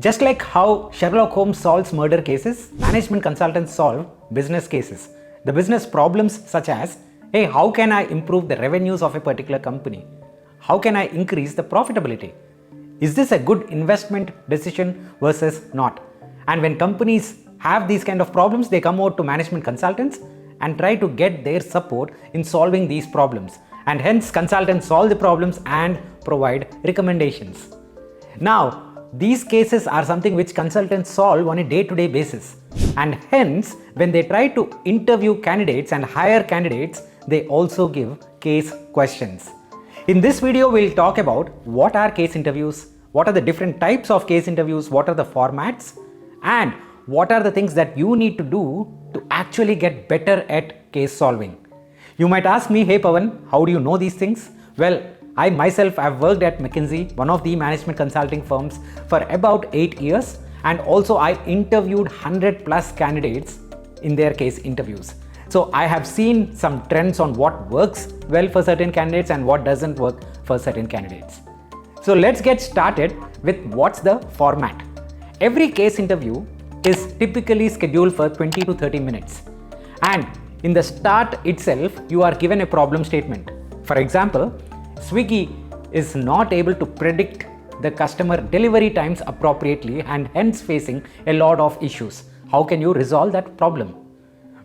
Just like how Sherlock Holmes solves murder cases, management consultants solve business cases. The business problems such as, hey, how can I improve the revenues of a particular company? How can I increase the profitability? Is this a good investment decision versus not? And when companies have these kind of problems, they come out to management consultants and try to get their support in solving these problems. And hence consultants solve the problems and provide recommendations. Now, these cases are something which consultants solve on a day-to-day basis. And hence, when they try to interview candidates and hire candidates, they also give case questions. In this video, we'll talk about what are case interviews, what are the different types of case interviews, what are the formats, and what are the things that you need to do to actually get better at case solving. You might ask me, hey Pavan, how do you know these things? Well, I myself have worked at Mckinsey, one of the management consulting firms, for about 8 years, and also I interviewed 100 plus candidates in their case interviews. So I have seen some trends on what works well for certain candidates and what doesn't work for certain candidates. So let's get started with what's the format. Every case interview is typically scheduled for 20 to 30 minutes. And in the start itself, you are given a problem statement. For example, Swiggy is not able to predict the customer delivery times appropriately and hence facing a lot of issues. How can you resolve that problem?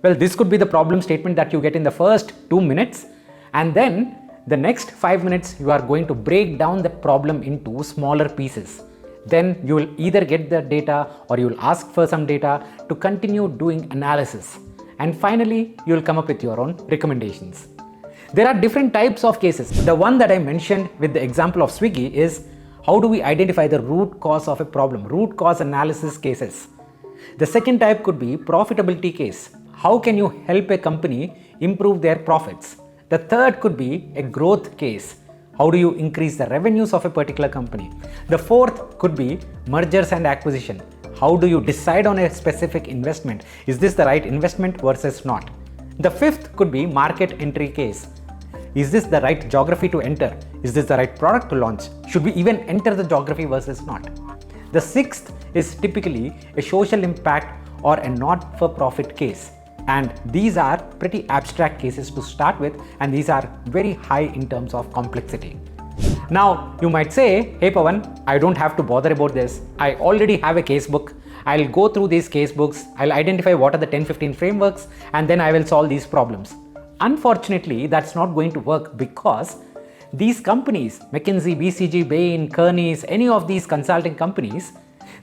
Well, this could be the problem statement that you get in the first 2 minutes, and then the next 5 minutes you are going to break down the problem into smaller pieces. Then you will either get the data or you will ask for some data to continue doing analysis. And finally, you will come up with your own recommendations. There are different types of cases. The one that I mentioned with the example of Swiggy is how do we identify the root cause of a problem, root cause analysis cases. The second type could be profitability case. How can you help a company improve their profits? The third could be a growth case. How do you increase the revenues of a particular company? The fourth could be mergers and acquisition. How do you decide on a specific investment? Is this the right investment versus not? The fifth could be market entry case. Is this the right geography to enter? Is this the right product to launch? Should we even enter the geography versus not? The sixth is typically a social impact or a not-for-profit case. And these are pretty abstract cases to start with, and these are very high in terms of complexity. Now, you might say, hey Pavan, I don't have to bother about this. I already have a case book. I'll go through these case books. I'll identify what are the 10-15 frameworks, and then I will solve these problems. Unfortunately, that's not going to work because these companies, McKinsey, BCG, Bain, Kearney's, any of these consulting companies,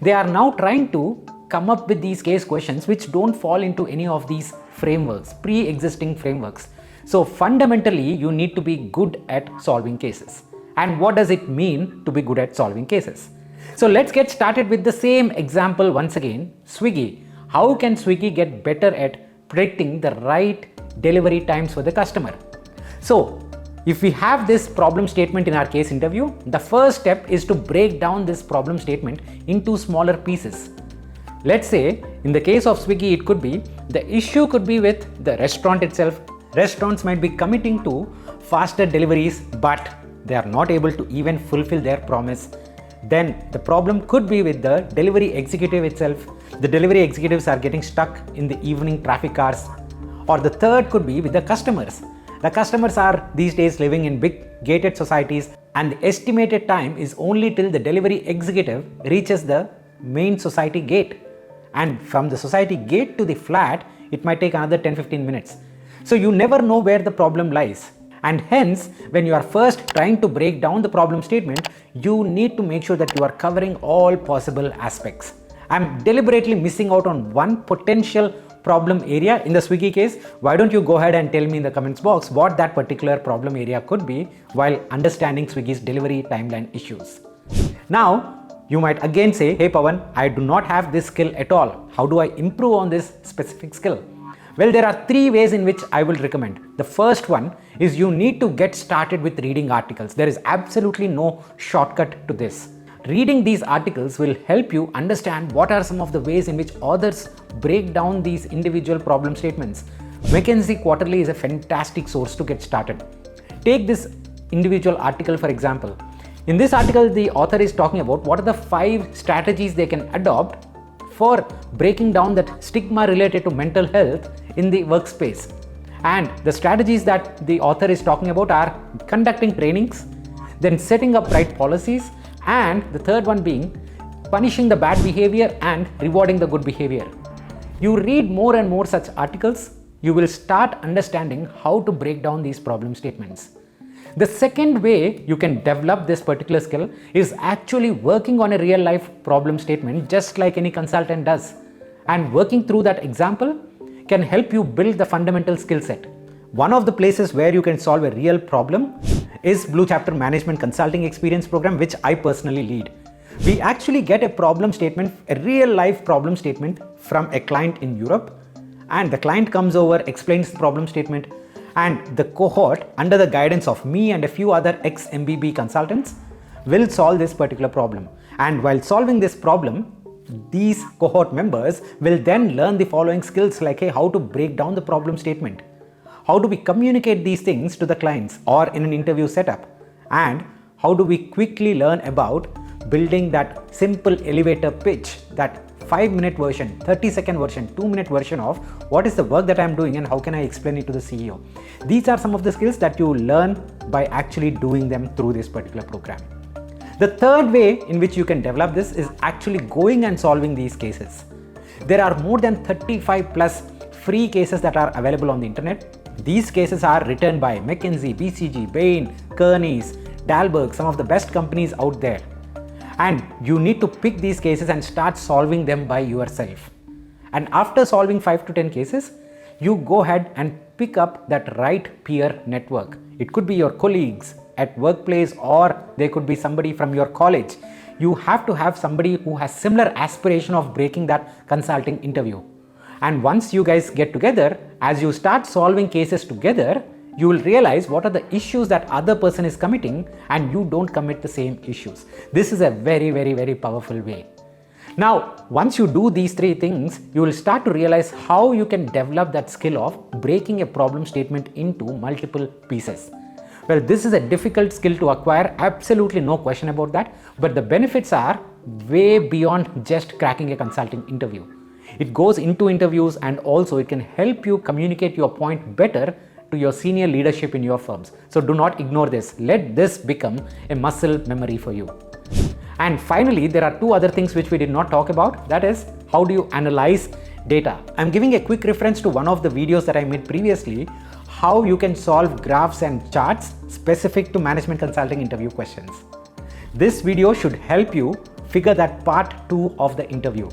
they are now trying to come up with these case questions which don't fall into any of these frameworks, pre-existing frameworks. So fundamentally, you need to be good at solving cases. And what does it mean to be good at solving cases? So let's get started with the same example once again, Swiggy. How can Swiggy get better at predicting the right delivery times for the customer? So if we have this problem statement in our case interview, the first step is to break down this problem statement into smaller pieces. Let's say in the case of Swiggy, it could be the issue could be with the restaurant itself. Restaurants might be committing to faster deliveries, but they are not able to even fulfill their promise. Then the problem could be with the delivery executive itself. The delivery executives are getting stuck in the evening traffic hours. Or the third could be with the customers. The customers are these days living in big gated societies, and the estimated time is only till the delivery executive reaches the main society gate. And from the society gate to the flat, it might take another 10-15 minutes. So you never know where the problem lies. And hence, when you are first trying to break down the problem statement, you need to make sure that you are covering all possible aspects. I'm deliberately missing out on one potential problem area in the Swiggy case. Why don't you go ahead and tell me in the comments box what that particular problem area could be while understanding Swiggy's delivery timeline issues. Now, you might again say, hey Pavan, I do not have this skill at all. How do I improve on this specific skill? Well, there are 3 ways in which I will recommend. The first one is you need to get started with reading articles. There is absolutely no shortcut to this. Reading these articles will help you understand what are some of the ways in which authors break down these individual problem statements. Mckinsey Quarterly is a fantastic source to get started. Take this individual article for example. In this article, the author is talking about what are the 5 strategies they can adopt for breaking down that stigma related to mental health in the workspace. And the strategies that the author is talking about are conducting trainings, then setting up right policies, and the third one being punishing the bad behavior and rewarding the good behavior. You read more and more such articles, you will start understanding how to break down these problem statements. The second way you can develop this particular skill is actually working on a real life problem statement, just like any consultant does. And working through that example can help you build the fundamental skill set. One of the places where you can solve a real problem is Blue Chapter Management Consulting Experience Program, which I personally lead. We actually get a problem statement, a real life problem statement from a client in Europe, and the client comes over, explains the problem statement, and the cohort, under the guidance of me and a few other ex-MBB consultants, will solve this particular problem. And while solving this problem, these cohort members will then learn the following skills like how to break down the problem statement, how do we communicate these things to the clients or in an interview setup, and how do we quickly learn about building that simple elevator pitch, that 5-minute version, 30-second version, 2-minute version of what is the work that I'm doing and how can I explain it to the CEO. These are some of the skills that you learn by actually doing them through this particular program. The third way in which you can develop this is actually going and solving these cases. There are more than 35 plus free cases that are available on the internet. These cases are written by McKinsey, BCG, Bain, Kearney's, Dalberg, some of the best companies out there. And you need to pick these cases and start solving them by yourself. And after solving 5 to 10 cases, you go ahead and pick up that right peer network. It could be your colleagues at workplace, or they could be somebody from your college. You have to have somebody who has similar aspiration of breaking that consulting interview. And once you guys get together, as you start solving cases together, you will realize what are the issues that other person is committing and you don't commit the same issues. This is a very, very, very powerful way. Now, once you do these 3 things, you will start to realize how you can develop that skill of breaking a problem statement into multiple pieces. Well, this is a difficult skill to acquire, absolutely no question about that, but the benefits are way beyond just cracking a consulting interview. It goes into interviews, and also it can help you communicate your point better to your senior leadership in your firms. So do not ignore this. Let this become a muscle memory for you. And finally, there are 2 other things which we did not talk about. That is, how do you analyze data? I'm giving a quick reference to one of the videos that I made previously, how you can solve graphs and charts specific to management consulting interview questions. This video should help you figure that part 2 of the interview.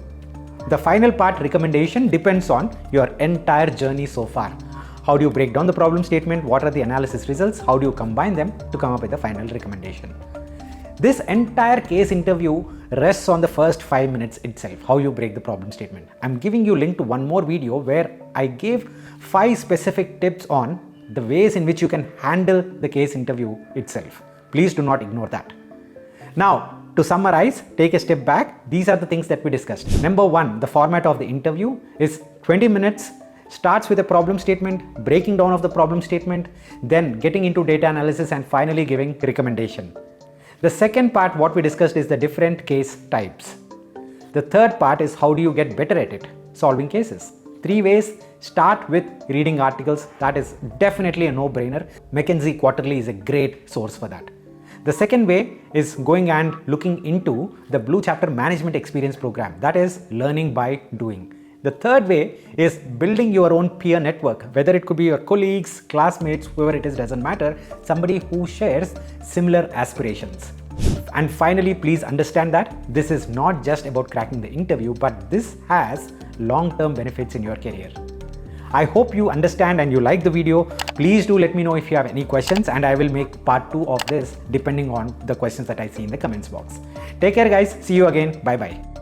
The final part, recommendation, depends on your entire journey so far. How do you break down the problem statement? What are the analysis results? How do you combine them to come up with the final recommendation? This entire case interview rests on the first 5 minutes itself, how you break the problem statement. I'm giving you a link to one more video where I gave 5 specific tips on the ways in which you can handle the case interview itself. Please do not ignore that. Now, to summarize, take a step back. These are the things that we discussed. Number 1, the format of the interview is 20 minutes, starts with a problem statement, breaking down of the problem statement, then getting into data analysis, and finally giving recommendation. The second part, what we discussed, is the different case types. The third part is how do you get better at it, solving cases. 3 ways. Start with reading articles. That is definitely a no-brainer. McKinsey Quarterly is a great source for that. The second way is going and looking into the Blue Chapter Management Experience Program. That is learning by doing. The third way is building your own peer network, whether it could be your colleagues, classmates, whoever it is, doesn't matter, somebody who shares similar aspirations. And finally, please understand that this is not just about cracking the interview, but this has long-term benefits in your career. I hope you understand and you like the video. Please do let me know if you have any questions, and I will make part 2 of this depending on the questions that I see in the comments box. Take care guys. See you again. Bye bye.